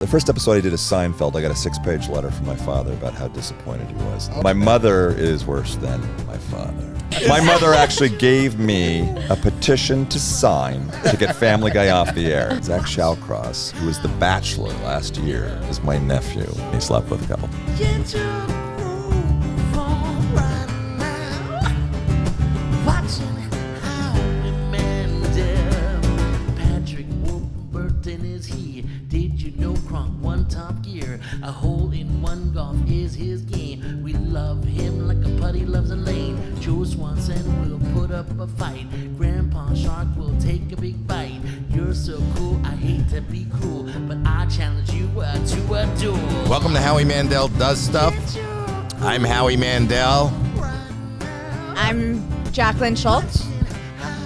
The first episode I did of Seinfeld, I got a 6-page letter from my father about how disappointed he was. My mother is worse than my father. My mother actually gave me a petition to sign to get Family Guy off the air. Zach Shawcross, who was the Bachelor last year, is my nephew. He slept with a couple. Warburton is he. Did you know Kronk won Top Gear? A hole in one golf is his game. We love him like a putty loves a lane. Joe Swanson will put up a fight. Grandpa Shark will take a big bite. You're so cool, I hate to be cruel, but I challenge you to a duel. Welcome to Howie Mandel Does Stuff. I'm Howie Mandel. I'm Jacqueline Schultz.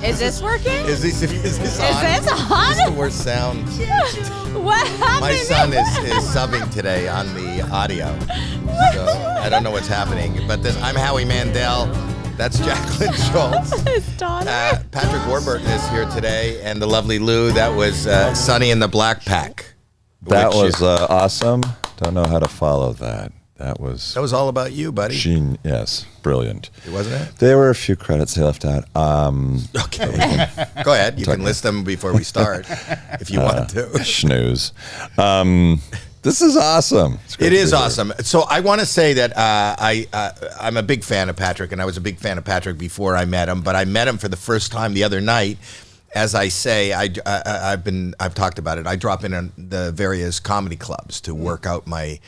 Is this working? Is this on? Is this This on? is the worst sound. What happened? My son is subbing today on the audio. So I don't know what's happening. But I'm Howie Mandel. That's Jacqueline Schultz. His daughter. Patrick Warburton is here today. And the lovely Lou. That was Sonny in the Black Pack. That was awesome. Don't know how to follow that. That was all about you, buddy. Yes, brilliant. Wasn't it? There were a few credits they left out. Okay. Go ahead. You can list them before we start if you want to. Snooze. This is awesome. It is awesome. So I want to say that I'm a big fan of Patrick, and I was a big fan of Patrick before I met him, but I met him for the first time the other night. As I say, I've talked about it. I drop in the various comedy clubs to work out my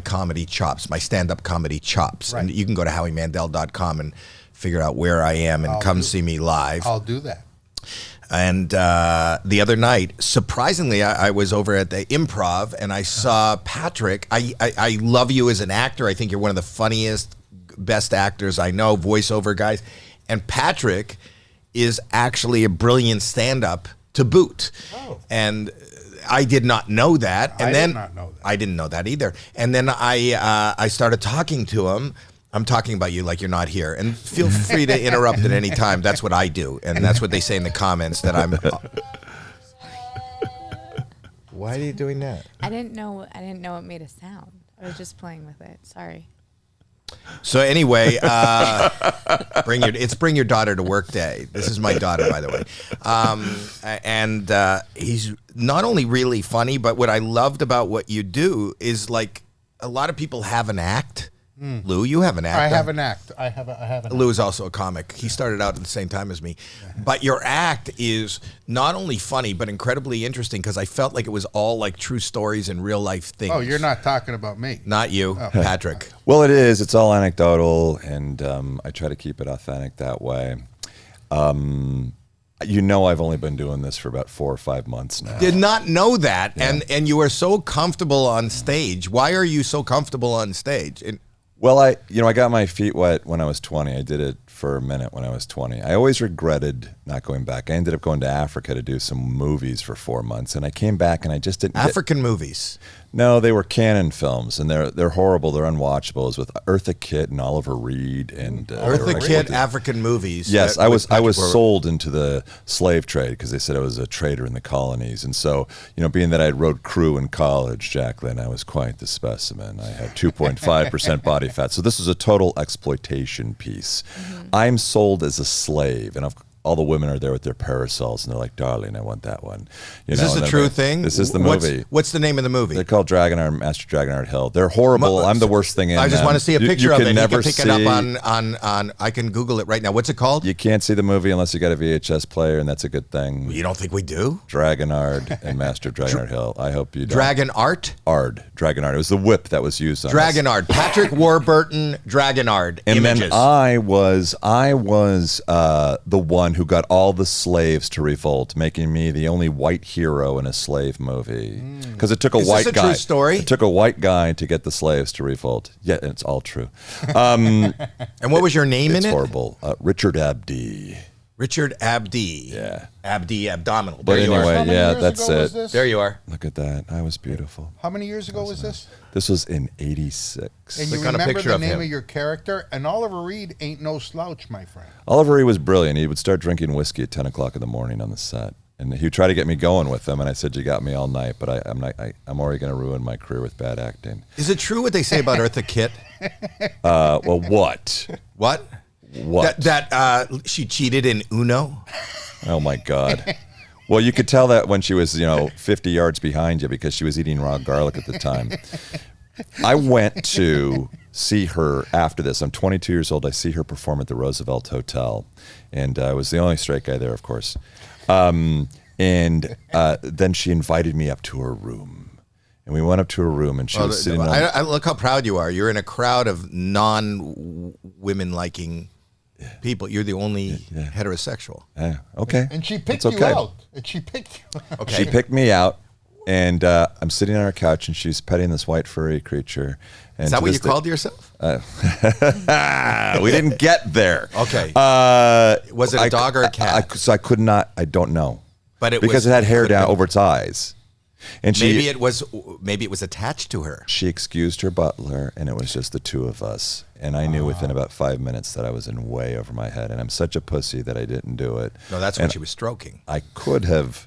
comedy chops, my stand-up comedy chops. Right. And you can go to howiemandel.com and figure out where I am and come see me live. I'll do that. And the other night, surprisingly, I was over at the Improv and I saw Patrick. I love you as an actor. I think you're one of the funniest, best actors I know, voiceover guys. And Patrick is actually a brilliant stand-up to boot. Oh. And I did not know that. And did not know that. I didn't know that either. And then I started talking to him. I'm talking about you like you're not here. And feel free to interrupt at any time. That's what I do. And that's what they say in the comments that I'm... Why are you doing that? I didn't know it made a sound. I was just playing with it. Sorry. So anyway, bring your daughter to work day. This is my daughter, by the way. And he's not only really funny, but what I loved about what you do is like a lot of people have an act. Lou, you have an act. I have an act. I have an act. Lou is also a comic. He started out at the same time as me. But your act is not only funny, but incredibly interesting because I felt like it was all like true stories and real life things. Oh, you're not talking about me. Not you, Patrick. Well, it is. It's all anecdotal, and I try to keep it authentic that way. I've only been doing this for about 4 or 5 months now. Did not know that, yeah. and you are so comfortable on stage. Why are you so comfortable on stage? Well, I got my feet wet when I was 20. I did it for a minute when I was 20. I always regretted not going back. I ended up going to Africa to do some movies for 4 months, and I came back and I just didn't. African movies? No, they were Canon films, and they're horrible. They're unwatchable. It was with Eartha Kitt and Oliver Reed and Eartha Kitt African movies. Yes, I was sold into the slave trade because they said I was a trader in the colonies, and so being that I rode crew in college, Jacqueline, I was quite the specimen. I had 2.5% body fat, so this was a total exploitation piece. Mm-hmm. I'm sold as a slave, and all the women are there with their parasols, and they're like, "Darling, I want that one." Is this a true thing? This is the movie. What's the name of the movie? They're called Master Dragonheart Hill. They're horrible. I'm the worst thing in them. I just want to see a picture of it. Never you can pick it up on. I can Google it right now. What's it called? You can't see the movie unless you got a VHS player, and that's a good thing. You don't think we do? Dragonard and Master of Dragonheart Hill. I hope you don't. Dragonart? Dragonard. It was the whip that was used on Dragonard. Patrick Warburton, Dragonard. And images. Then I was the one who got all the slaves to revolt, making me the only white hero in a slave movie. Because it took a white guy. Is this a true story? It took a white guy to get the slaves to revolt. Yeah, it's all true. And what was your name in it? It's horrible. Richard Abdi. Richard Abdi. Yeah. Abdi Abdominal. But anyway, yeah, that's it. There you are. Look at that. I was beautiful. How many years ago was this? This was in '86. And you remember the name of your character? And Oliver Reed ain't no slouch, my friend. Oliver Reed was brilliant. He would start drinking whiskey at 10 o'clock in the morning on the set. And he tried to get me going with them, and I said, "You got me all night." But I'm already going to ruin my career with bad acting. Is it true what they say about Eartha Kitt? Well, what? What? What? That she cheated in Uno? Oh my God. Well, you could tell that when she was, 50 yards behind you because she was eating raw garlic at the time. I went to see her after this. I'm 22 years old. I see her perform at the Roosevelt Hotel, and I was the only straight guy there, of course. And then she invited me up to her room, and we went up to her room, and she was sitting. I look how proud you are. You're in a crowd of non-women liking people. You're the only heterosexual. Yeah. Okay. And she picked That's you okay. out. And she picked you out. Okay. She picked me out, and I'm sitting on her couch, and she's petting this white furry creature. And Is that to what this you called yourself? We didn't get there. Okay. Was it a dog or a cat? So I could not. I don't know. But because it had hair down over its eyes, and maybe it was attached to her. She excused her butler, and it was just the two of us. And I knew within about 5 minutes that I was in way over my head, and I'm such a pussy that I didn't do it. No, that's when she was stroking. I could have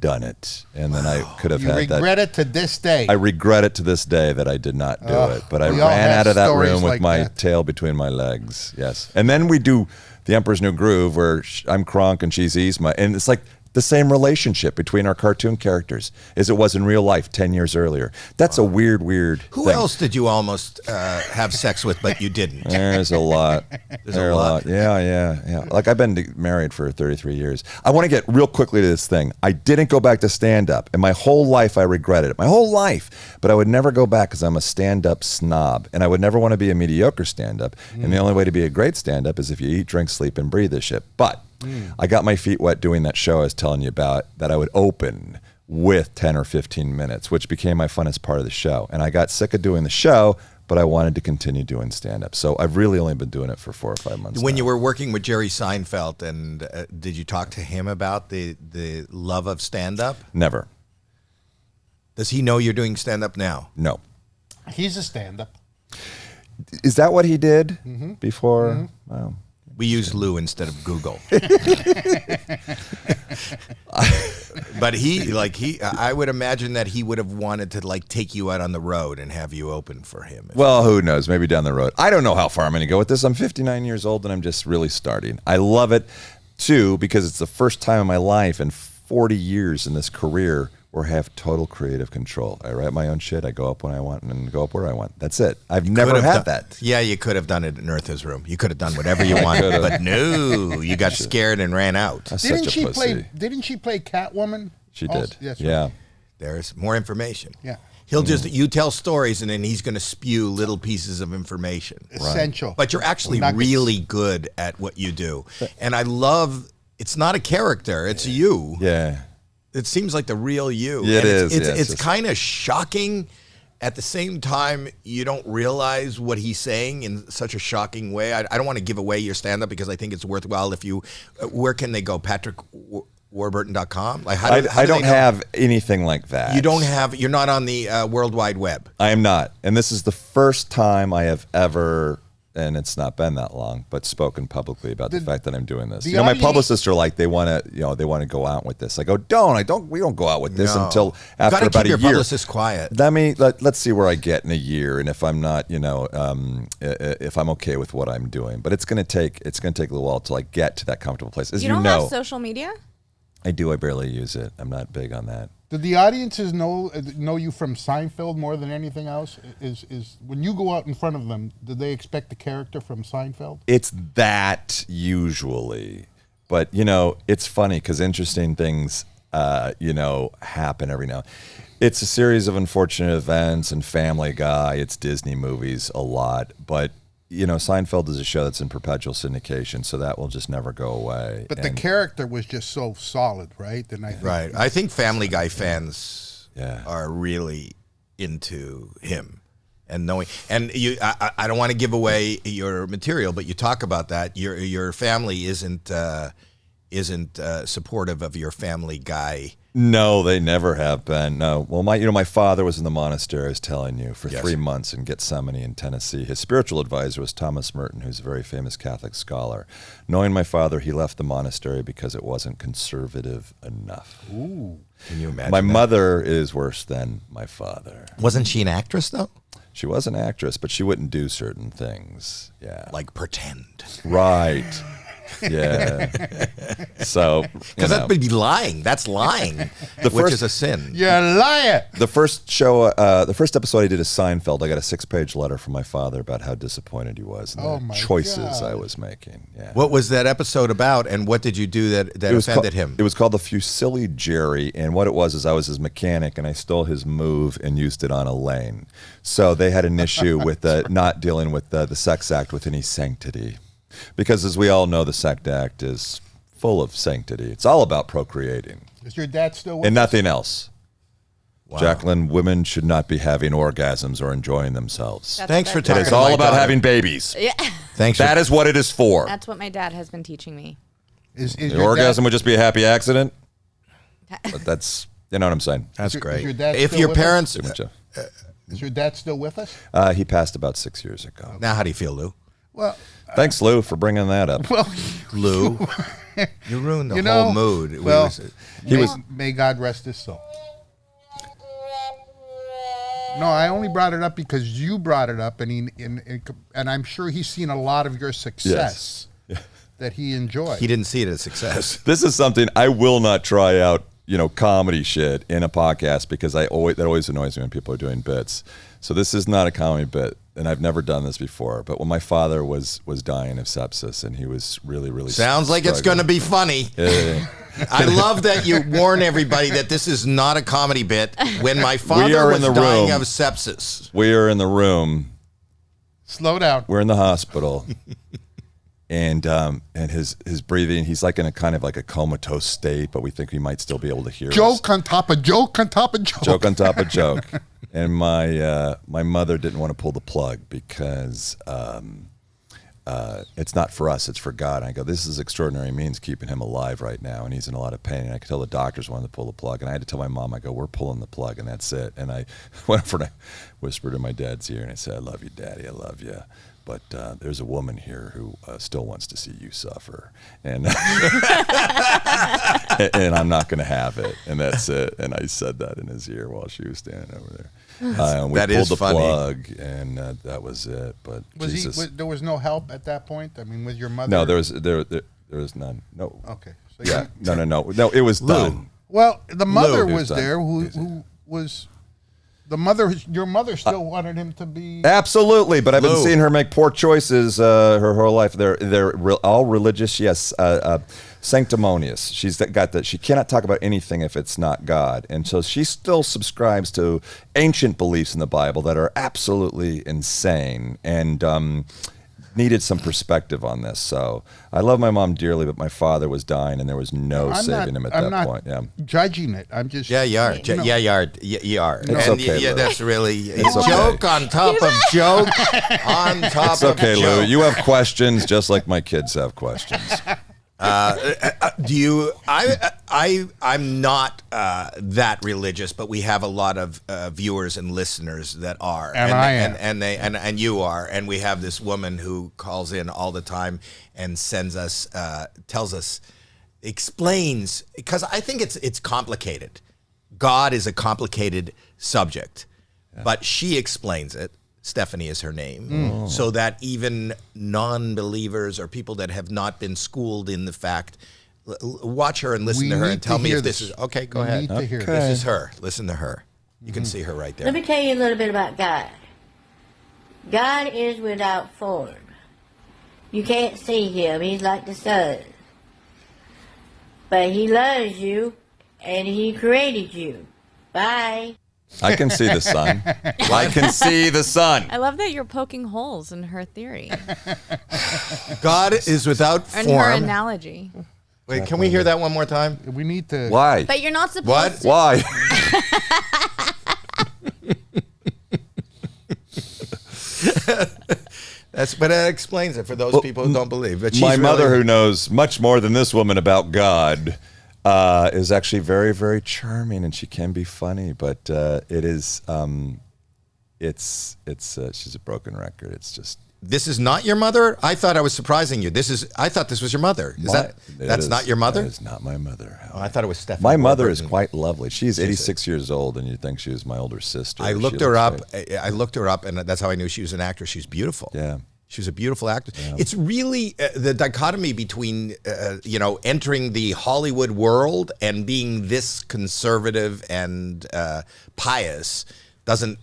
done it, and then I could have You had that. regret it to this day. I regret it to this day that I did not do it, but I we all ran have out of that stories room with like my that. tail between my legs. Yes, and then we do The Emperor's New Groove, where I'm Kronk and she's Yzma, and it's like the same relationship between our cartoon characters as it was in real life 10 years earlier. That's a weird Who thing. else did you almost have sex with, but you didn't? There's a lot. There's a lot. Yeah. Like I've been married for 33 years. I want to get real quickly to this thing. I didn't go back to stand-up, and my whole life I regretted it. My whole life. But I would never go back because I'm a stand-up snob, and I would never want to be a mediocre stand-up. And the only way to be a great stand-up is if you eat, drink, sleep, and breathe this shit. But I got my feet wet doing that show I was telling you about that I would open with 10 or 15 minutes, which became my funnest part of the show. And I got sick of doing the show, but I wanted to continue doing stand-up. So I've really only been doing it for 4 or 5 months When now. you were working with Jerry Seinfeld, and did you talk to him about the love of stand-up? Never. Does he know you're doing stand-up now? No. He's a stand-up. Is that what he did before? Wow. We use Lou instead of Google. But I would imagine that he would have wanted to take you out on the road and have you open for him. Well, who knows? Maybe down the road. I don't know how far I'm going to go with this. I'm 59 years old, and I'm just really starting. I love it, too, because it's the first time in my life in 40 years in this career where I have total creative control. I write my own shit. I go up when I want and go up where I want. That's it. I've never had that. Yeah, you could have done it in Eartha's room. You could have done whatever you wanted, but no, you got scared and ran out. That's Didn't such a she pussy. Didn't she play Catwoman? She Also? did. Yes, right. Yeah. There's more information. Yeah. He'll you tell stories, and then he's going to spew little pieces of information. Essential. But you're actually Nuggets. really good at what you do. And I love, it's not a character, it's you. Yeah. It seems like the real you. Yeah, it is. It's kind of shocking. At the same time, you don't realize what he's saying in such a shocking way. I don't want to give away your stand-up because I think it's worthwhile if you, where can they go? PatrickWarburton.com? I don't have anything like that. You're not on the World Wide Web. I am not. And this is the first time I have ever, and it's not been that long, but spoken publicly about the fact that I'm doing this. My audience- publicists are like, they want to go out with this. I go, we don't go out with this No. until after Gotta about keep a your year. publicist quiet. Let's see where I get in a year, and if I'm not, if I'm okay with what I'm doing. But it's gonna take a little while till I get to that comfortable place. As You you don't know, have social media? I do. I barely use it. I'm not big on that. Did the audiences know you from Seinfeld more than anything else? Is when you go out in front of them, do they expect the character from Seinfeld? It's that usually, but it's funny because interesting things, happen every now. It's a series of unfortunate events and Family Guy. It's Disney movies a lot, but Seinfeld is a show that's in perpetual syndication, so that will just never go away. But the character was just so solid, right? And I think Family Guy fans Yeah. are really into him and knowing. And you, I don't want to give away your material, but you talk about that. Your family isn't supportive of your Family Guy No, they never have been. No. Well, my father was in the monastery, I was telling you, for 3 months in Gethsemane in Tennessee. His spiritual advisor was Thomas Merton, who's a very famous Catholic scholar. Knowing my father, he left the monastery because it wasn't conservative enough. Ooh. Can you imagine? My mother is worse than my father. Wasn't she an actress, though? She was an actress, but she wouldn't do certain things. Yeah. Like pretend. Right. Yeah. So, because that would be lying. That's lying, which is a sin. You're a liar. The first show, the first episode I did is Seinfeld. I got a 6-page letter from my father about how disappointed he was in the choices I was making. Yeah. What was that episode about, and what did you do that offended him? It was called The Fusilli Jerry, and what it was is I was his mechanic, and I stole his move and used it on Elaine. So they had an issue with not dealing with the sex act with any sanctity. Because as we all know, the sex act is full of sanctity. It's all about procreating. Is your dad still with and us? nothing else. Wow. Jacqueline, women should not be having orgasms or enjoying themselves. Thanks for talking. It's all about having babies. Yeah. Thanks. That is what it is for. That's what my dad has been teaching me. Is The your orgasm dad, would just be a happy accident. But that's, you know what I'm saying. That's Is great. your dad If still your with us? parents, Too much, is your dad still with us? he passed about 6 years ago. now how do you feel, Lou? Well, Thanks, Lou, for bringing that up. Lou, you ruined the whole mood. May God rest his soul. No, I only brought it up because you brought it up, and I'm sure he's seen a lot of your success that he enjoyed. He didn't see it as success. This is something I will not try out, comedy shit in a podcast because that always annoys me when people are doing bits. So this is not a comedy bit, and I've never done this before. But when my father was dying of sepsis, and he was really, really sounds like it's going to be funny. I love that you warn everybody that this is not a comedy bit. When my father was dying of sepsis, we are in the room. Slow down. We're in the hospital. And his breathing, he's like in a kind of like a comatose state, but we think he might still be able to hear us. Joke on top of joke on top of joke. Joke on top of joke. And my mother didn't want to pull the plug because it's not for us, it's for God. And I go, this is extraordinary means keeping him alive right now, and he's in a lot of pain. And I could tell the doctors wanted to pull the plug, and I had to tell my mom, I go, we're pulling the plug, and that's it. And I went over and I whispered in my dad's ear, and I said, I love you, Daddy, I love you. But there's a woman here who still wants to see you suffer, and and I'm not going to have it, and that's it. And I said that in his ear while she was standing over there. And we pulled the plug, and that was it. But there was no help at that point? I mean, with your mother? No, there was none. No. Okay. So yeah. No. It was done. Well, the mother was there who was... Your mother still wanted him to be... Absolutely, but I've been seeing her make poor choices her whole life. They're all religious, yes, sanctimonious. She's got that. She cannot talk about anything if it's not God. And so she still subscribes to ancient beliefs in the Bible that are absolutely insane and needed some perspective on this. So I love my mom dearly, but my father was dying, and there was no saving him at that point. Yeah, judging it. I'm just you are. You are. It's okay, yeah, Lou. that's really it's okay. Joke on top of joke on top it's okay, of Lou. joke. You have questions just like my kids have questions. Do you? I'm not that religious, but we have a lot of viewers and listeners that are, and I am, and you are, and we have this woman who calls in all the time and sends us, tells us, explains, because I think it's complicated. God is a complicated subject, but she explains it. Stephanie is her name, so that even non-believers or people that have not been schooled in the fact, watch her and listen to her and tell me if this is okay. Go ahead. This is her. Listen to her. You can see her right there. Let me tell you a little bit about God. God is without form. You can't see him. He's like the sun. But he loves you, and he created you. Bye. I can see the sun. I can see the sun. I love that you're poking holes in her theory God is without form. and her analogy. Wait, can we hear that one more time? We need to... Why? But you're not supposed to. Why? But that explains it for those people who don't believe. But My mother, who knows much more than this woman about God, is actually very, very charming, and she can be funny, but it is, she's a broken record. It's just. This is not your mother? I thought I was surprising you. I thought this was your mother. That's not your mother? That is not my mother. Oh, I thought it was Stephanie. My mother Warburton. is quite lovely. She's 86 years old, and you'd think she was my older sister. I looked She her looks up. great. I looked her up, and that's how I knew she was an actress. She's beautiful. Yeah. She was a beautiful actress. Yeah. It's really the dichotomy between, entering the Hollywood world and being this conservative and pious doesn't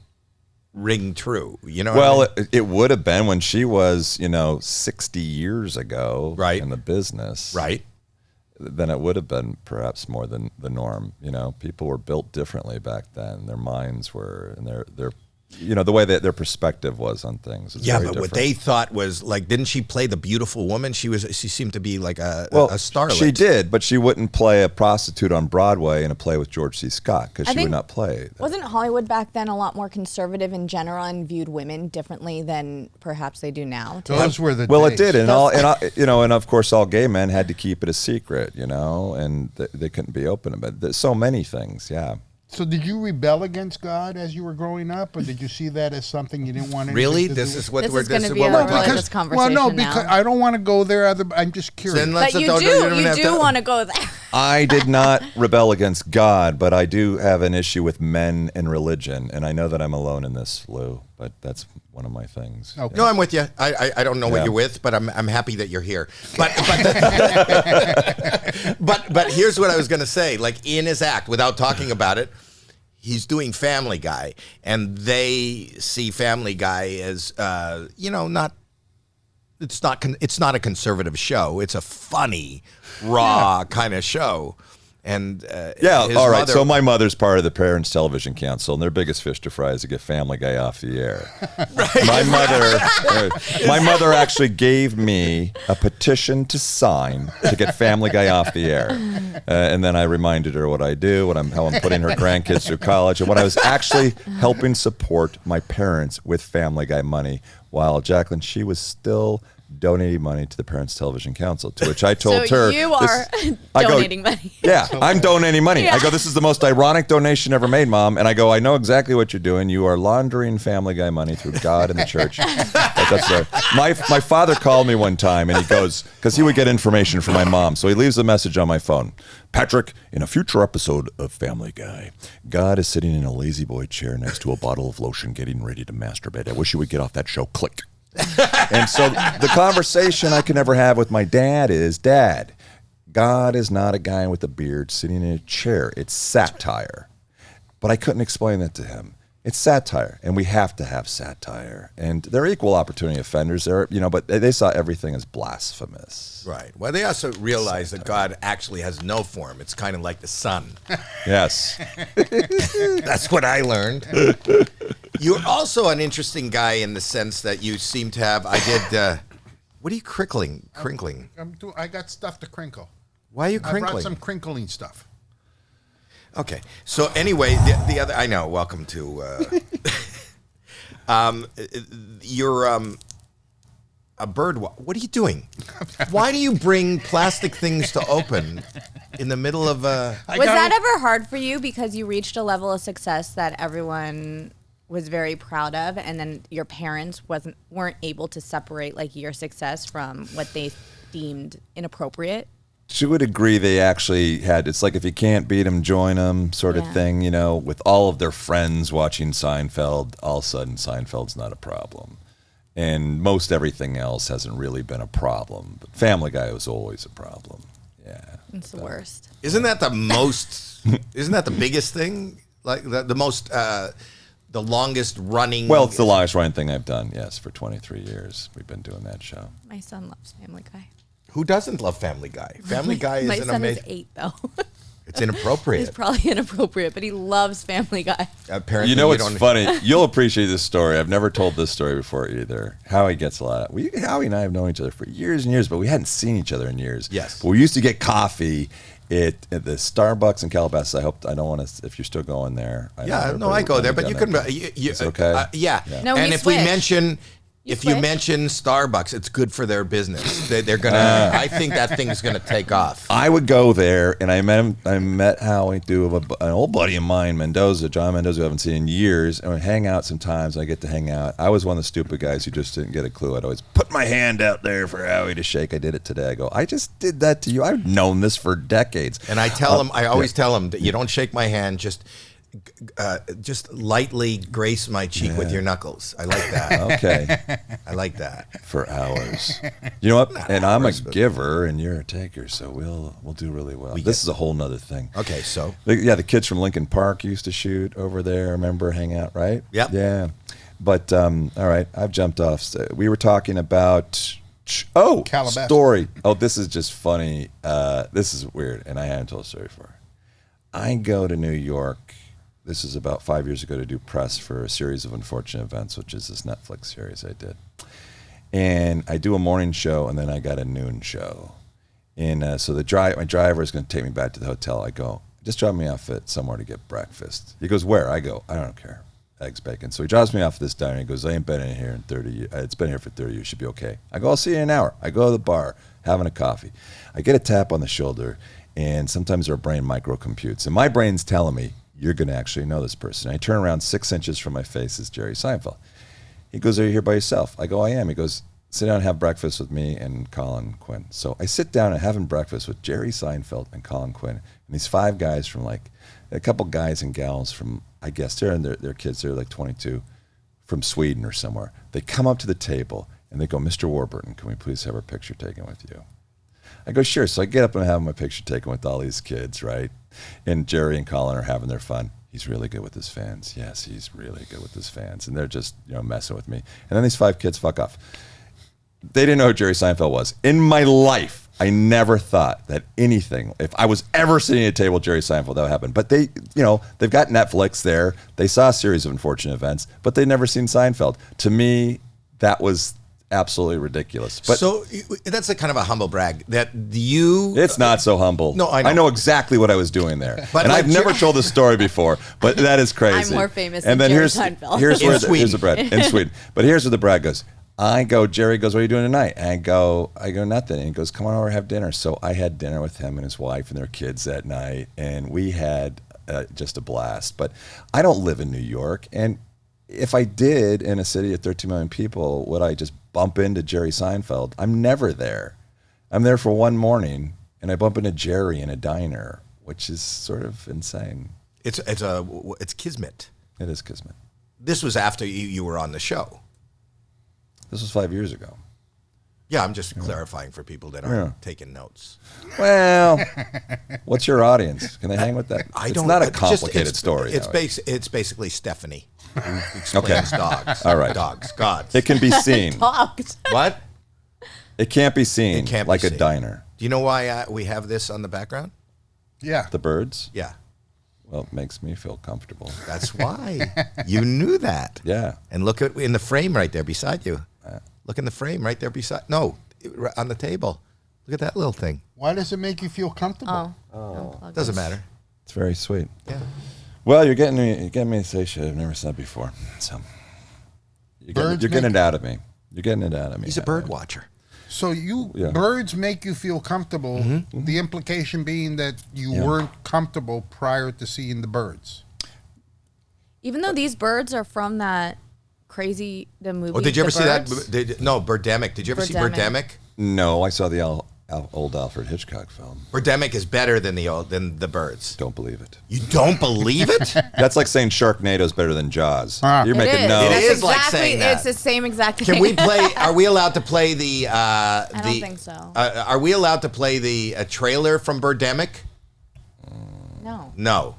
ring true. You know Well, what I mean? it would have been when she was, 60 years ago Right. in the business. Right. Then it would have been perhaps more than the norm. People were built differently back then. Their minds were, and their the way that their perspective was on things. Yeah, but what they thought was like, didn't she play the beautiful woman? She seemed to be like a starlet. She did, but she wouldn't play a prostitute on Broadway in a play with George C. Scott because she would not play that. Wasn't Hollywood back then a lot more conservative in general and viewed women differently than perhaps they do now? Those were the Well, days. it did, and and of course, all gay men had to keep it a secret, and they couldn't be open about it. There's so many things, yeah. So did you rebel against God as you were growing up, or did you see that as something you didn't want anything Really? to This do? is what This we're is gonna this is be what a we're religious talking. Well, conversation no, now. because I don't want to go there. I'm just curious. Then But let's you don't- do don't have to- want to go there. I did not rebel against God, but I do have an issue with men and religion, and I know that I'm alone in this, Lou, but that's one of my things. Okay. No, I'm with you. I don't know what Yeah. you're with, but I'm happy that you're here. But but here's what I was going to say. Like in his act, without talking about it, he's doing Family Guy, and they see Family Guy as not. It's not a conservative show. It's a funny, raw kind of show. And Yeah, his all right. mother- So my mother's part of the Parents Television Council, and their biggest fish to fry is to get Family Guy off the air. My mother actually gave me a petition to sign to get Family Guy off the air, and then I reminded her what I do, how I'm putting her grandkids through college, and what I was actually helping support my parents with Family Guy money, while Jacqueline, she was still donating money to the Parents Television Council, to which I told So her... you are donating money. Yeah, I'm donating money. Yeah. I go, this is the most ironic donation ever made, Mom. And I go, I know exactly what you're doing. You are laundering Family Guy money through God and the church. My father called me one time, and he goes, because he would get information from my mom. So he leaves a message on my phone. Patrick, in a future episode of Family Guy, God is sitting in a lazy boy chair next to a bottle of lotion getting ready to masturbate. I wish you would get off that show. Click. And so the conversation I can never have with my dad is, Dad, God is not a guy with a beard sitting in a chair. It's satire. But I couldn't explain that to him. It's satire, and we have to have satire. And they're equal opportunity offenders. But they saw everything as blasphemous. Right. Well, they also realize that God actually has no form. It's kind of like the sun. Yes. That's what I learned. You're also an interesting guy in the sense that you seem to have. What are you crinkling? I got stuff to crinkle. Why are you I crinkling? brought some crinkling stuff. Okay. So anyway, the other. I know. Welcome to. You're a bird. What are you doing? Why do you bring plastic things to open in the middle of a? Was that ever hard for you because you reached a level of success that everyone was very proud of, and then your parents weren't able to separate like your success from what they deemed inappropriate? She would agree they actually had, it's like if you can't beat them, join them sort of thing, with all of their friends watching Seinfeld, all of a sudden Seinfeld's not a problem. And most everything else hasn't really been a problem. But Family Guy was always a problem. Yeah. It's the worst. Isn't that the most? Isn't that the biggest thing? Like the most, the longest running. Well, it's the longest running thing I've done, yes, for 23 years. We've been doing that show. My son loves Family Guy. Who doesn't love Family Guy? Family Guy is My an son is amazing. 8, though. It's inappropriate. It's probably inappropriate, but he loves Family Guy. Apparently, You know what's don't- funny? You'll appreciate this story. I've never told this story before either. Howie gets a lot. Howie and I have known each other for years and years, but we hadn't seen each other in years. Yes. But we used to get coffee at the Starbucks in Calabasas. I don't want to, if you're still going there. Yeah, no, I go there, but you can. It's okay? Yeah. Yeah. No, and he if we switched. mention. If you mention Starbucks, it's good for their business. They're gonna. I think that thing's gonna take off. I would go there, and I met him. I met Howie, an old buddy of mine, John Mendoza, who I haven't seen in years, and we hang out sometimes. I get to hang out. I was one of the stupid guys who just didn't get a clue. I'd always put my hand out there for Howie to shake. I did it today. I go, I just did that to you. I've known this for decades. And I tell him, I always tell him that you don't shake my hand, just lightly grace my cheek with your knuckles. I like that. Okay. I like that. For hours. You know what? And I'm a giver and you're a taker, so we'll do really well. This is a whole nother thing. Okay, so. Yeah, the kids from Lincoln Park used to shoot over there, remember, hang out, right? Yep. Yeah. But, all right, I've jumped off. We were talking about, Calabasas. story. Oh, this is just funny. This is weird, and I haven't told a story before. I go to New York. This is about 5 years ago to do press for a series of unfortunate events, which is this Netflix series I did. And I do a morning show, and then I got a noon show. And so my driver is going to take me back to the hotel. I go, just drop me off at somewhere to get breakfast. He goes, where? I go, I don't care. Eggs, bacon. So he drops me off at this diner. He goes, I ain't been in here in 30 years. It's been here for 30 years. Should be okay. I go, I'll see you in an hour. I go to the bar, having a coffee. I get a tap on the shoulder, and sometimes our brain microcomputes. And my brain's telling me, you're going to actually know this person. I turn around 6 inches from my face is Jerry Seinfeld. He goes, are you here by yourself? I go, I am. He goes, sit down and have breakfast with me and Colin Quinn. So I sit down and having breakfast with Jerry Seinfeld and Colin Quinn. And these 5 guys from a couple guys and gals from, I guess, they're their kids, they're like 22, from Sweden or somewhere. They come up to the table and they go, Mr. Warburton, can we please have our picture taken with you? I go, sure. So I get up and have my picture taken with all these kids, right? And Jerry and Colin are having their fun. He's really good with his fans. Yes, he's really good with his fans. And they're just, messing with me. And then these 5 kids fuck off. They didn't know who Jerry Seinfeld was. In my life, I never thought that anything, if I was ever sitting at a table with Jerry Seinfeld, that would happen. But they, they've got Netflix there. They saw a series of unfortunate events, but they'd never seen Seinfeld. To me, that was absolutely ridiculous. But so that's a kind of a humble brag that you. It's not so humble. No, I know. I know exactly what I was doing there, But and like I've never told this story before. But that is crazy. I'm more famous and than then Jerry Seinfeld. Here's In where Sweden. here's the bread in Sweden. But here's where the brag goes. I go. Jerry goes, what are you doing tonight? And I go nothing. And he goes, come on over, have dinner. So I had dinner with him and his wife and their kids that night, and we had just a blast. But I don't live in New York, and if I did in a city of 13 million people, would I just bump into Jerry Seinfeld? I'm never there. I'm there for one morning, and I bump into Jerry in a diner, which is sort of insane. It's kismet. It is kismet. This was after you were on the show. This was 5 years ago. Yeah, I'm just clarifying for people that aren't taking notes. Well, what's your audience? Can they hang with that? It's not a complicated story. It's basically Stephanie who explains dogs. All right. Dogs. Gods. It can be seen. Dogs. What? It can't be seen It can't be like a seen. diner. Do you know why we have this on the background? Yeah. The birds? Yeah. Well, it makes me feel comfortable. That's why. You knew that. Yeah. And look at in the frame right there beside you. Look in the frame right there beside. No, on the table. Look at that little thing. Why does it make you feel comfortable? Oh. Doesn't matter. It's very sweet. Yeah. Well, you're getting me to say shit I've never said before. So you're getting it out of me. You're getting it out of me. He's a bird watcher. So birds make you feel comfortable. Mm-hmm. The implication being that you weren't comfortable prior to seeing the birds. Even though these birds are from that the movie. Oh, did you ever see Birds? that? No, Birdemic. Did you ever see Birdemic. Birdemic? No, I saw the old Alfred Hitchcock film. Birdemic is better than the birds. Don't believe it. You don't believe it? That's like saying Sharknado is better than Jaws. You're It making is. no. It That's is like saying that. It's the same exact Can thing. we play? Are we allowed to play the? I don't think so. Are we allowed to play the trailer from Birdemic? No. No.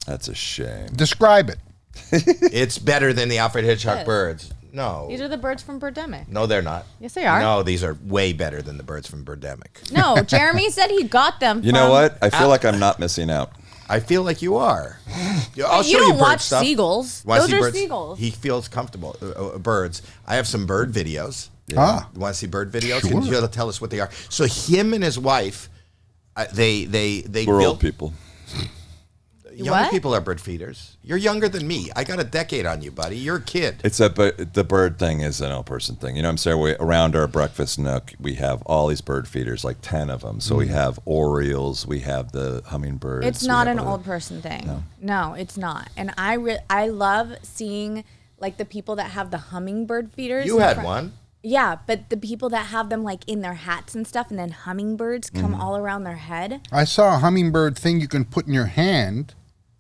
That's a shame. Describe it. It's better than the Alfred Hitchcock Yes. birds. No. These are the birds from Birdemic. No, they're not. Yes, they are. No, these are way better than the birds from Birdemic. No, Jeremy said he got them. You know what? I feel like I'm not missing out. I feel like you are. I'll show You don't bird watch stuff. seagulls. Wanna Those see are birds? seagulls. He feels comfortable. Birds. I have some bird videos. Ah. You want to see bird videos? Sure. Can you tell us what they are? So him and his wife, they We're built. old people. Younger What? people are bird feeders. You're younger than me. I got a decade on you, buddy. You're a kid. But the bird thing is an old person thing. You know what I'm saying? Around our breakfast nook, we have all these bird feeders, like 10 of them. So we have orioles, we have the hummingbirds. It's we not have an other- old person thing. No, it's not. And I love seeing like the people that have the hummingbird feeders. You in had front- one. Yeah, but the people that have them like in their hats and stuff, and then hummingbirds come all around their head. I saw a hummingbird thing you can put in your hand,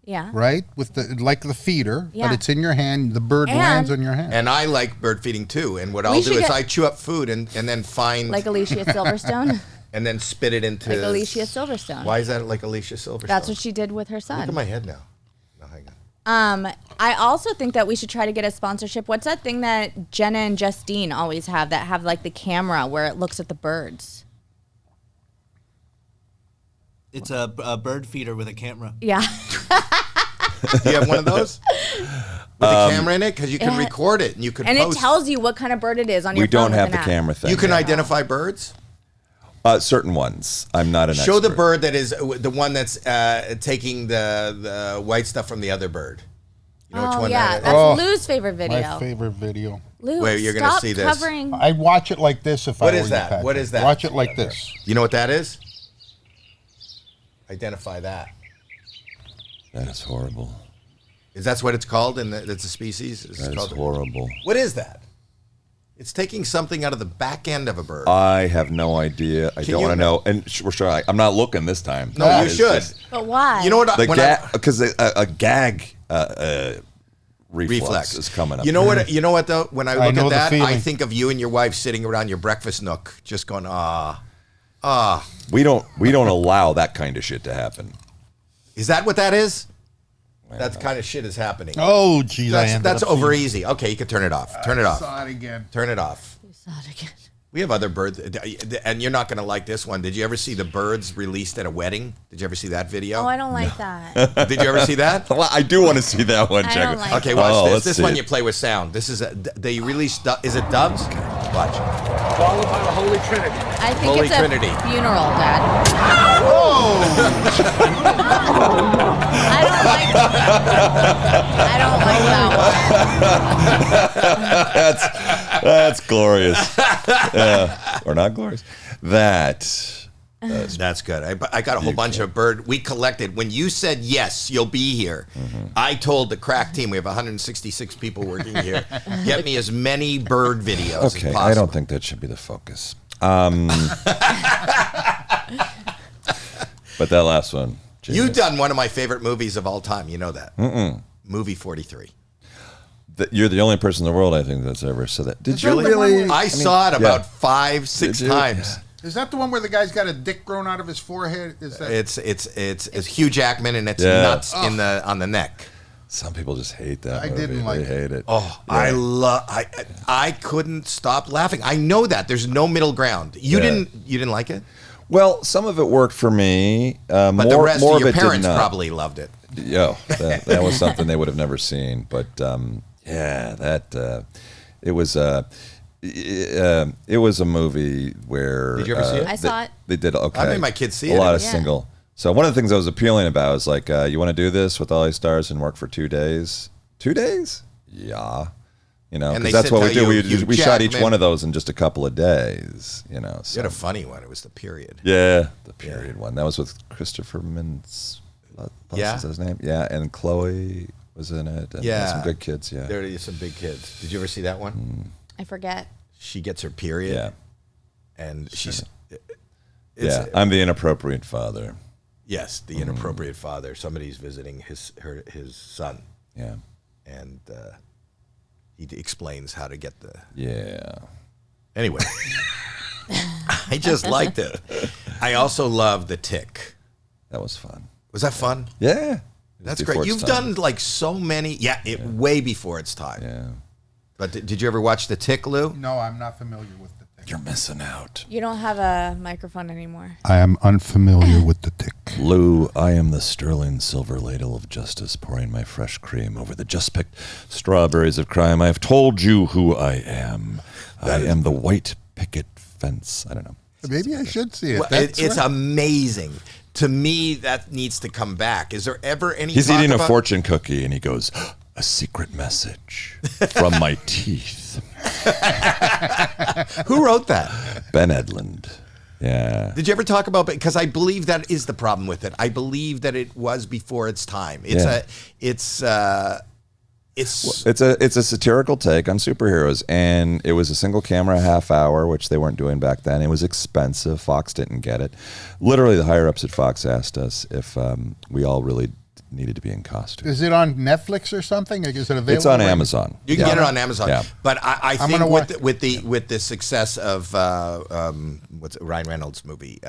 Yeah. right? With like the feeder, Yeah. but it's in your hand. The bird And- lands on your hand. And I like bird feeding too. And what We I'll do should is get- I chew up food and then find Like Alicia Silverstone. and then spit it into. Like Alicia Silverstone. Why is that like Alicia Silverstone? That's what she did with her Look son. at my head now. No, hang on. I also think that we should try to get a sponsorship. What's that thing that Jenna and Justine always have that have like the camera where it looks at the birds? It's a bird feeder with a camera. Yeah. Do you have one of those? With a camera in it? Because you can Yeah. record it and you can And post. it tells you what kind of bird it is on your We phone. don't with have an the app. camera thing. You can identify birds? certain ones. I'm not an Show the expert. bird that is the one that's taking the white stuff from the other bird. You know which Oh one yeah, that is? that's Oh, Lou's favorite video. My favorite video. Lou, Wait, you're gonna stop see this. covering. I watch it like this if What I is were you, that? Patrick. What is that? Watch it like this. You know what that is? Identify that. That is horrible. Is that what it's called? And it's a species? It's That is called- horrible. What is that? It's taking something out of the back end of a bird. I have no idea. I Can don't you- want to know. And we're sure I'm not looking this time. No, That you is should. just- But why? You know what? The when I- because a gag reflex reflex is coming up. You know what? You know what though? When I look know at the that, I feeling. think of you and your wife sitting around your breakfast nook, just going, ah. We don't allow that kind of shit to happen. Is that what that is? That kind of shit is happening. Oh, geez, That's over easy. Okay, you can turn it off. Turn it off. Saw it again. Turn it off. You saw it again. We have other birds, and you're not going to like this one. Did you ever see the birds released at a wedding? Did you ever see that video? Oh, I don't like that. Did you ever see that? Well, I do want to see that one. I Check don't it. like Okay, it. watch Oh, this. let's This see one it. you play with sound. This is they released. Is it doves? Watch. Followed by the Holy Trinity. I think Holy it's a Trinity. funeral, Dad. I don't like that That's glorious. Yeah. Or not glorious. That's good. I got a whole bunch of bird. We collected. When you said yes, you'll be here. Mm-hmm. I told the crack team, we have 166 people working here. Get me as many bird videos as okay. possible. I don't think that should be the focus. But that last one. You've genius. done one of my favorite movies of all time. You know that. Movie 43. You're the only person in the world, I think, that's ever said that. Did Is you that the one really? where- I saw it about yeah. 5-6 Did you? times. Is that the one where the guy's got a dick grown out of his forehead? Is that? It's Hugh Jackman and it's Yeah. nuts on the neck. Some people just hate that I movie. didn't like They hate it. Oh, Yeah. I couldn't stop laughing. I know that there's no middle ground. You Yeah. didn't like it, Well, some of it worked for me. but more, the rest more of your it did parents not. probably loved it. Yeah, that was something they would have never seen. But yeah, it was it was a movie where. Did you ever see it? I saw it. They did okay. I made my kids see a it. lot of Yeah. single. So one of the things that was appealing about is like, you want to do this with all these stars and work for 2 days? 2 days? Yeah. You know, And they because that's said what we how do. you We shot each Jackman- one of those in just a couple of days. You know, You so. had a funny one. It was the period. Yeah, the period one. That was with Christopher Mintz. Yeah. Is his name? Yeah, and Chloe was in it. And Yeah. some good kids. Yeah, There are some big kids. Did you ever see that one? I forget. She gets her period. yeah, And she's. yeah. I'm the inappropriate father. Yes, the inappropriate father. Somebody's visiting his son, Yeah, and he explains how to get the. yeah. Anyway, I just liked it. I also love The Tick. That was fun. Was that fun? Yeah, It was That's before great. its You've time. done like so many. Yeah, way before its time. Yeah, But did you ever watch The Tick, Lou? No, I'm not familiar with the tick. you're missing out, You don't have a microphone anymore. I am unfamiliar with the tick. Lou. I am the sterling silver ladle of justice, pouring my fresh cream over the just-picked strawberries of crime. I have told you who I am. I am the white picket fence. I don't know. Maybe I should see it. Well, That's it's right. amazing. To me, that needs to come back. Is there ever any? He's talk eating a about- fortune cookie, and he goes, "A secret message from my teeth." Who wrote that? Ben Edlund. Yeah. Did you ever talk about? Because I believe that is the problem with it. I believe that it was before its time. It's It's a satirical take on superheroes, and it was a single camera half hour, which they weren't doing back then. It was expensive. Fox didn't get it. Literally, the higher ups at Fox asked us if we all really needed to be in costume. Is it on Netflix or something? Like, is it available? It's on Amazon. You can get it on Amazon. Yeah. But I I'm think gonna watch- with the success of what's it, Ryan Reynolds' movie,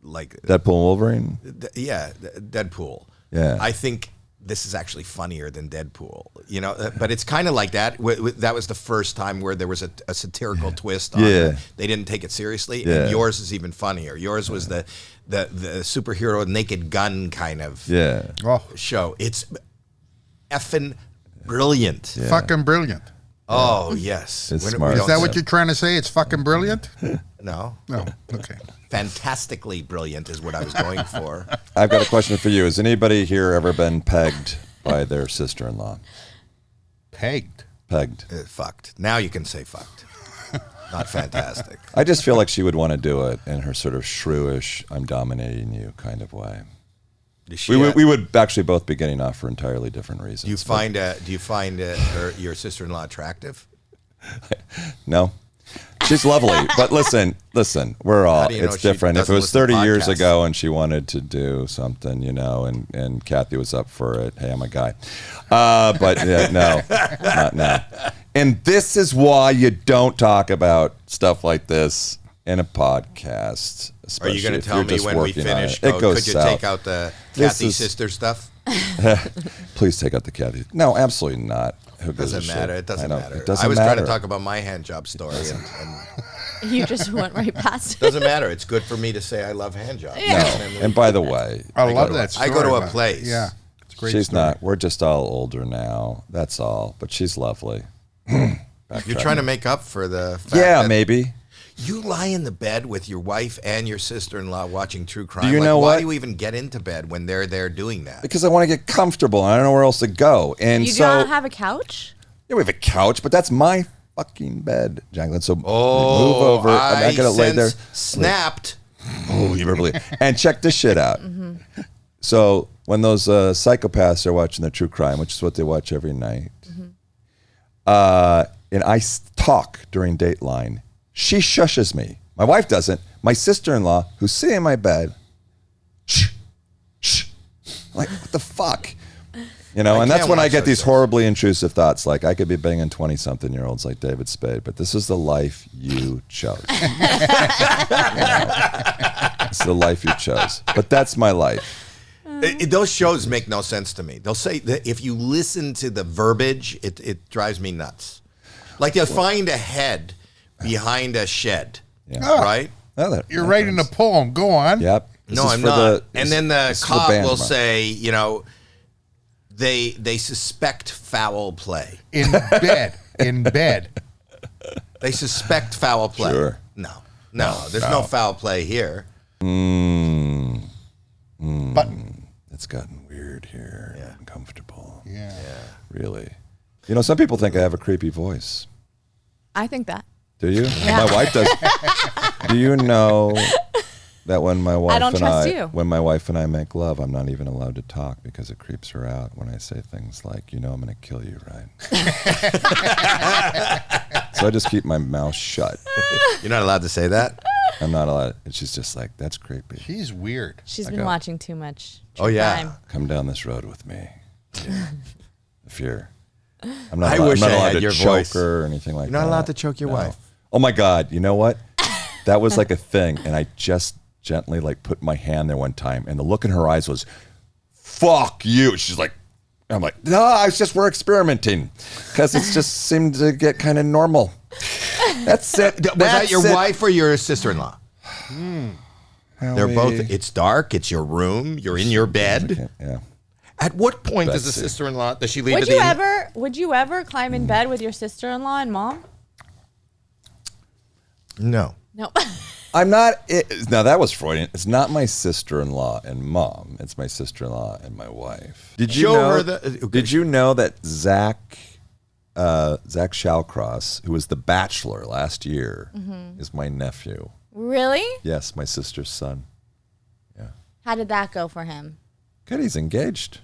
like Deadpool and Wolverine. Deadpool. Yeah. I think this is actually funnier than Deadpool. You know, but it's kind of like that. That was the first time where there was a satirical twist on it. They didn't take it seriously. Yeah. And yours is even funnier. Yours was the superhero Naked Gun kind of show. It's effing brilliant. Yeah. Fucking brilliant. Oh, yes. It's We smart. don't Is that say- what you're trying to say? It's fucking brilliant? No. No. Okay. Fantastically brilliant is what I was going for. I've got a question for you. Has anybody here ever been pegged by their sister-in-law? Pegged. Pegged. Fucked. Now you can say fucked. Not fantastic. I just feel like she would want to do it in her sort of shrewish, I'm dominating you kind of way. We would actually both be getting off for entirely different reasons. Do you find your sister-in-law attractive? No. She's lovely, but listen, we're all, How do you know it's she different. If it doesn't was listen to 30 years podcasts? ago and she wanted to do something, and Kathy was up for it, hey, I'm a guy. But yeah, no, not now. And this is why you don't talk about stuff like this in a podcast. Are you going to if tell you're me just when we working on finish? It goes could you south. take out the This Kathy is- sister stuff? Please take out the Kathy. No, absolutely not. Who gives a Doesn't matter. shit? It doesn't I know. matter. It doesn't I was matter. trying to talk about my hand job story, and You just went right past it. doesn't matter. It's good for me to say I love hand jobs. No. And by the way, I love that story. I go to a man. place. Yeah. It's a great she's story. not. We're just all older now. That's all. But she's lovely. You're trying to make up for the fact Yeah, that maybe. you lie in the bed with your wife and your sister-in-law watching true crime. Do you Like, know why what? do you even get into bed when they're there doing that? Because I want to get comfortable and I don't know where else to go. And You so don't have a couch? yeah, we have a couch, but that's my fucking bed, Jacqueline. So move over. I I'm not gonna lay there. Snapped. Oh, you better believe. And check this shit out. So when those psychopaths are watching the true crime, which is what they watch every night, and I talk during Dateline, she shushes me. My wife doesn't. My sister-in-law, who's sitting in my bed, shh, shh. I'm like, what the fuck? You know, and that's can't when I watch get those these things. horribly intrusive thoughts. Like, I could be banging 20-something-year-olds like David Spade, but this is the life you chose. You know? It's the life you chose. But that's my life. Those shows make no sense to me. They'll say that if you listen to the verbiage, it drives me nuts. Like they'll find a head behind a shed, right? Oh, You're writing a poem. Go on. Yep. This No, is I'm for not. the- And then the this is for cop band will tomorrow. say, you know, they suspect foul play. In bed. In bed. They suspect foul play. Sure. No, there's no foul play here. Button. It's gotten weird here. Yeah. Uncomfortable. Yeah. Really. You know, some people think I have a creepy voice. I think that. Do you? My wife does. Do you know that when my wife don't and trust you. when my wife and I make love, I'm not even allowed to talk because it creeps her out when I say things like, "You know, I'm going to kill you, right?" So I just keep my mouth shut. You're not allowed to say that. I'm not allowed. And she's just like, "That's creepy. She's weird. She's I been got- watching too much. Oh, yeah. Crime. Come down this road with me." If you're, I'm not. I allowed, wish I'm not I allowed had to your choke voice. her or anything like that. You're not allowed to choke your No. wife. Oh my God! You know what? That was like a thing, and I just gently like put my hand there one time, and the look in her eyes was, "Fuck you!" She's like, I'm like, "No, it's just we're experimenting," because it's just seemed to get kind of normal. That's it. Was that your wife or your sister-in-law? They're Howie. both. It's dark. It's your room. You're in your bed. Yeah. At what point does the Betsy. sister-in-law does she leave? Would at you the end? ever? Would you ever climb in bed with your sister-in-law and mom? No. No. I'm not. Now that was Freudian. It's not my sister-in-law and mom. It's my sister-in-law and my wife. Did you know? Did you know that Zach Shallcross, who was the Bachelor last year, is my nephew? Really? Yes, my sister's son. Yeah. How did that go for him? Good. He's engaged.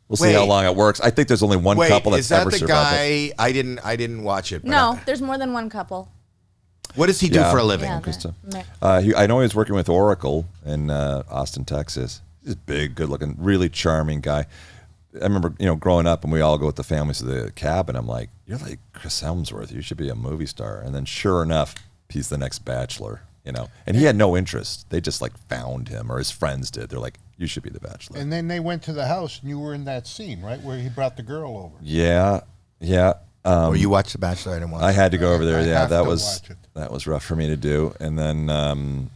We'll see how long it works. I think there's only one couple that's ever survived. Is that the guy? I didn't watch it. But No, there's more than one couple. What does he do for a living? I know he was working with Oracle in Austin, Texas. He's a big, good-looking, really charming guy. I remember, growing up, and we all go with the families to the cabin. I'm like, you're like Chris Helmsworth. You should be a movie star. And then, sure enough, he's the next Bachelor. And he had no interest. They just found him, or his friends did. They're like, you should be the Bachelor. And then they went to the house, and you were in that scene, right, where he brought the girl over. Yeah. You watched The Bachelor? I didn't watch it. I had to go over there. I That was rough for me to do. And then,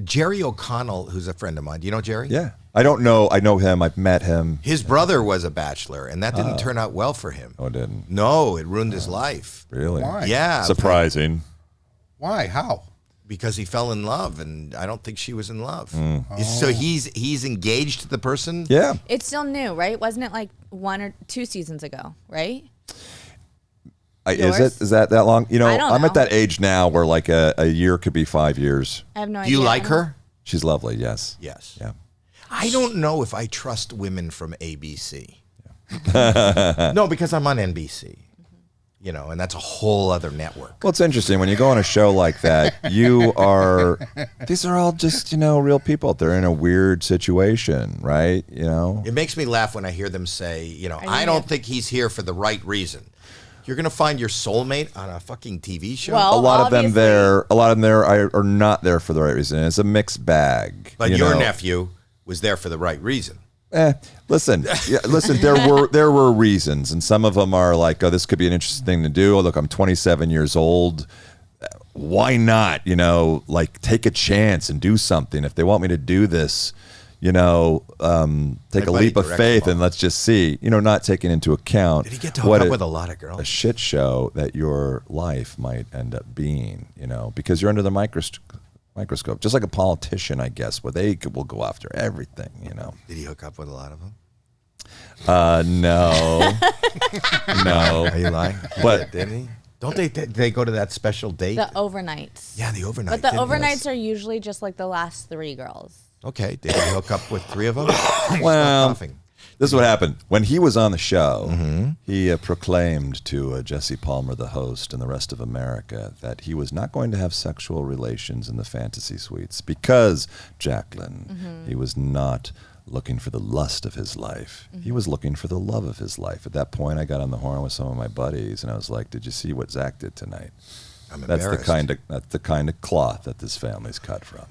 Jerry O'Connell, who's a friend of mine. Do you know Jerry? Yeah. I don't know. I know him. I've met him. His brother was a Bachelor, and that didn't turn out well for him. Oh, it didn't? No, it ruined his life. Really? Why? Yeah. Surprising. Why? How? Because he fell in love, and I don't think she was in love. So he's engaged to the person? Yeah. It's still new, right? Wasn't it like 1 or 2 seasons ago, right? Is it? Is that long? I don't I'm know. at that age now where a year could be 5 years. I have no Do idea. you like her? She's lovely, yes. Yes. Yeah. I don't know if I trust women from ABC. Yeah. No, because I'm on NBC. And that's a whole other network. Well, it's interesting. When you go on a show like that, these are all just, real people. They're in a weird situation, right? It makes me laugh when I hear them say, I don't think he's here for the right reason. You're going to find your soulmate on a fucking TV show? Well, a lot of them there are not there for the right reason. It's a mixed bag. But your nephew was there for the right reason. Listen. There were reasons, and some of them are like, oh, this could be an interesting thing to do. Oh, look, I'm 27 years old. Why not? Take a chance and do something. If they want me to do this, take a leap of faith and let's just see. Not taking into account. Did he get to hook up with a lot of girls? A shit show that your life might end up being. Because you're under the microscope, just like a politician, I guess, where they will go after everything, Did he hook up with a lot of them? No. No. Are you lying? But didn't he? Don't they go to that special date? The overnights. Yeah, the overnight. But the overnights are usually just like the last 3 girls. Okay, did he hook up with 3 of them? Well, this is what happened. When he was on the show, he proclaimed to Jesse Palmer, the host, and the rest of America that he was not going to have sexual relations in the fantasy suites because, Jacqueline, he was not looking for the lust of his life. He was looking for the love of his life. At that point, I got on the horn with some of my buddies, and I was like, did you see what Zach did tonight? I'm That's embarrassed. the kind of cloth that this family's cut from.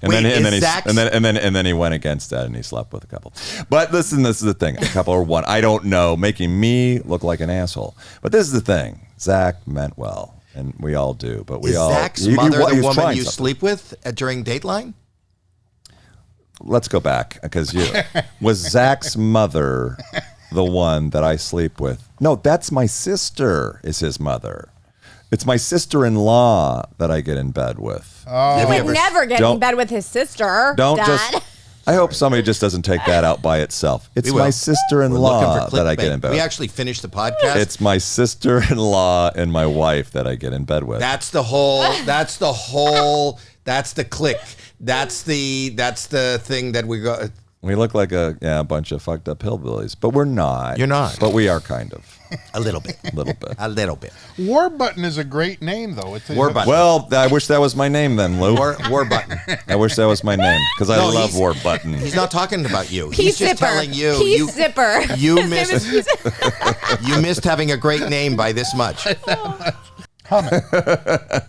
And then he went against that and he slept with a couple. But listen, this is the thing. A couple or one. I don't know, making me look like an asshole. But this is the thing. Zach meant well, and we all do. But we Is all. Zach's mother the woman trying you something. sleep with during Dateline? Let's go back because was Zach's mother the one that I sleep with? No, that's my sister. Is his mother? It's my sister-in-law that I get in bed with. He would never get in bed with his sister. Dad. I hope somebody just doesn't take that out by itself. It's my sister-in-law that I get in bed with. We actually finished the podcast. It's my sister-in-law and my wife that I get in bed with. That's the click. That's the thing that we go. We look like a bunch of fucked up hillbillies, but we're not. You're not. But we are kind of. A little bit. A little bit. A little bit. Warburton is a great name, though. Warburton. Well, I wish that was my name then, Lou. Warburton. I wish that was my name because I love Warburton. He's not talking about you. Pea He's just Zipper. telling you. Pea Zipper. You missed having a great name by this much. Hum a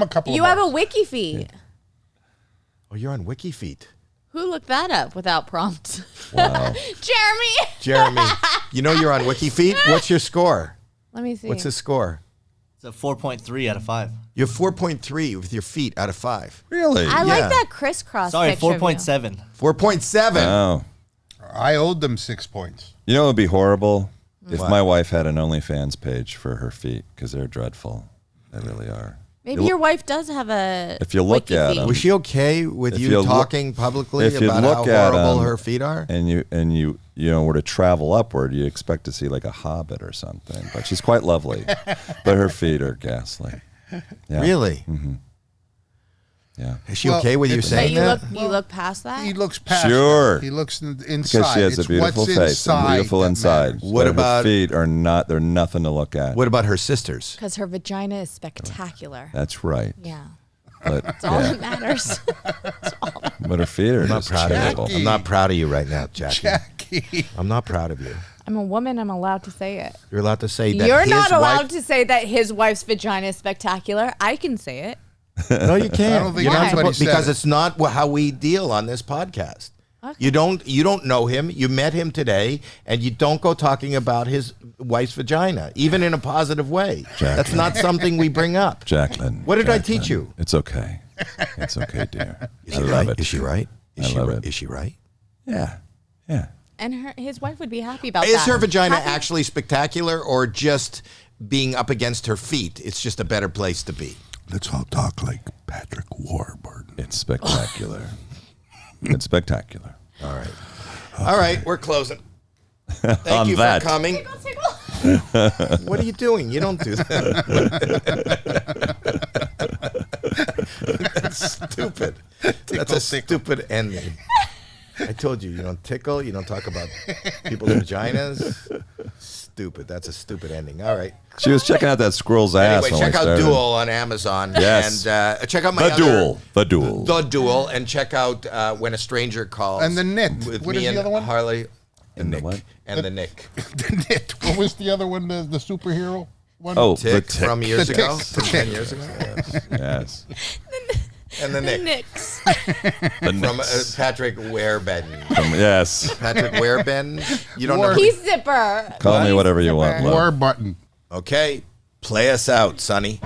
couple. You have a wiki feed. Oh, you're on WikiFeet. Who looked that up without prompts? Wow. Jeremy. You know you're on WikiFeet? What's your score? Let me see. What's his score? It's a 4.3 out of 5. You have 4.3 with your feet out of 5. Really? I like that crisscross Sorry, picture of you. 4.7. 4.7. Oh. I owed them 6 points. You know what would be horrible? If What? my wife had an OnlyFans page for her feet, because they're dreadful. They really are. Maybe your wife does have a. If you look wiki at feed. him, Was she okay with If you you look- talking publicly if you about look how at horrible him her feet are? and you were to travel upward, you expect to see like a hobbit or something. But she's quite lovely, but her feet are ghastly. Yeah. Really? Mm-hmm. Yeah. Is she Well, okay with you it's- But saying you that? look past that. He looks past Sure. that. He looks inside. Because she has a It's beautiful what's face inside and beautiful that inside. matters. What But about- her feet are not? They're nothing to look at. What about her sisters? Because her vagina is spectacular. That's right. Yeah. But That's all yeah. that matters. But her feet are I'm not just proud of terrible. you. I'm not proud of you right now, Jackie. Jackie. I'm not proud of you. I'm a woman. I'm allowed to say it. You're allowed to say that You're his not allowed wife- to say that his wife's vagina is spectacular. I can say it. No, you can't. I don't think You're not anybody supposed, said because it. it's not how we deal on this podcast. Okay. You don't know him. You met him today, and you don't go talking about his wife's vagina, even in a positive way. That's not something we bring up. Jacqueline. What did I Jacqueline, teach you? It's okay. It's okay, dear. Is I she love right? it. Is she right? Is I she love right? it. Is she right? Yeah. Yeah. And his wife would be happy about Is that. her vagina Happy- actually spectacular, or just being up against her feet? It's just a better place to be. Let's all talk like Patrick Warburton. It's spectacular. It's spectacular. All right. All right, we're closing. Thank On you that. for coming. What are you doing? You don't do that. That's stupid. That's a stupid ending. I told you, you don't tickle, you don't talk about people's vaginas. Stupid. That's a stupid ending. All right. She was checking out that squirrel's ass. Anyway, when check we out started. Duel on Amazon. Yes. And check out my The other... Duel. The Duel. The Duel. And check out When a Stranger Calls. And The Knit. With What me is the and other one? Harley. And the Nick. what? And the Nick. The Knit. What was the other one? The superhero one? Oh, Tick the tick. from years The ago. Tick. From 10 years ago. Yes. And the Nick. Knicks. The From Knicks. Patrick Wareben. Yes. Patrick Wareben. You don't know. Peace zipper. Call me Peace whatever you want, zipper. love. War button. Okay. Play us out, Sonny.